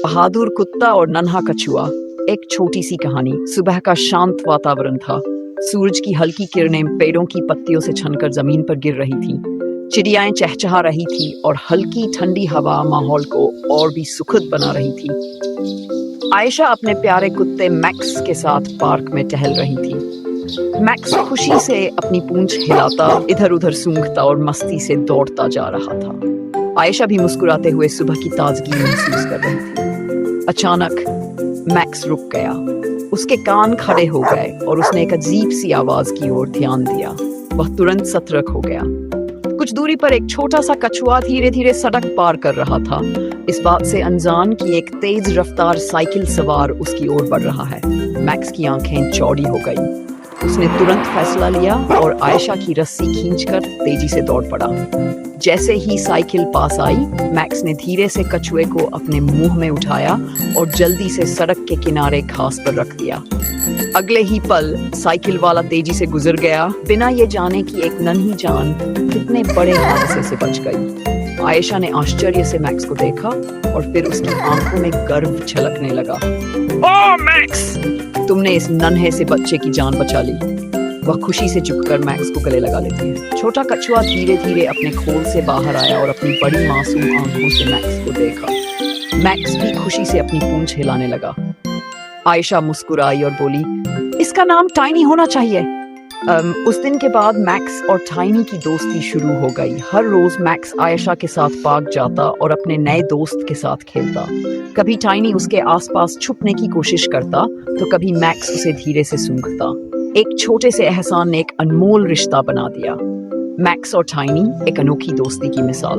बहादुर कुत्ता और नन्हा कछुआ। एक छोटी सी कहानी। सुबह का शांत वातावरण था। सूरज की हल्की किरणें पेड़ों की पत्तियों से छनकर जमीन पर गिर रही थीं। चिड़ियाएं चहचहा रही थी और हल्की ठंडी हवा माहौल को और भी सुखद बना रही थी। आयशा अपने प्यारे कुत्ते मैक्स के साथ पार्क में टहल रही थी। मैक्स खुशी से अपनी पूंछ हिलाता, इधर उधर सूंघता और मस्ती से दौड़ता जा रहा था। आयशा भी मुस्कुराते हुए सुबह की ताजगी महसूस कर रही थी। अचानक मैक्स रुक गया। उसके कान खड़े हो गए और उसने एक अजीब सी आवाज की ओर ध्यान दिया। वह तुरंत सतर्क हो गया। कुछ दूरी पर एक छोटा सा कछुआ धीरे धीरे सड़क पार कर रहा था, इस बात से अनजान कि एक तेज रफ्तार साइकिल सवार उसकी ओर बढ़ रहा है। मैक्स की आंखें चौड़ी हो गई। उसने तुरंत फैसला लिया और आयशा की रस्सी खींचकर तेजी से दौड़ पड़ा। जैसे ही साइकिल पास आई, मैक्स ने धीरे से कछुए को अपने मुंह में उठाया और जल्दी से सड़क के किनारे घास पर रख दिया। अगले ही पल साइकिल वाला तेजी से गुजर गया, बिना ये जाने कि एक नन्ही जान कितने बड़े हादसे से बच गई। आयशा ने आश्चर्य से मैक्स को देखा और फिर उसकी आंखों में गर्व छलकने लगा। ओह मैक्स, तुमने इस नन्हे से बच्चे की जान बचा ली। वह खुशी से झुककर मैक्स को गले लगा लेती है। छोटा कछुआ धीरे धीरे अपने खोल से बाहर आया और अपनी बड़ी मासूम आंखों से मैक्स को देखा। मैक्स भी खुशी से अपनी पूंछ हिलाने लगा। आयशा मुस्कुराई और बोली, इसका नाम टाइनी होना चाहिए। उस दिन के बाद मैक्स और टाइनी की दोस्ती शुरू हो गई। हर रोज मैक्स आयशा के साथ पार्क जाता और अपने नए दोस्त के साथ खेलता। कभी टाइनी उसके आसपास छुपने की कोशिश करता तो कभी मैक्स उसे धीरे से सूंघता। एक छोटे से एहसान ने एक अनमोल रिश्ता बना दिया। मैक्स और टाइनी एक अनोखी दोस्ती की मिसाल।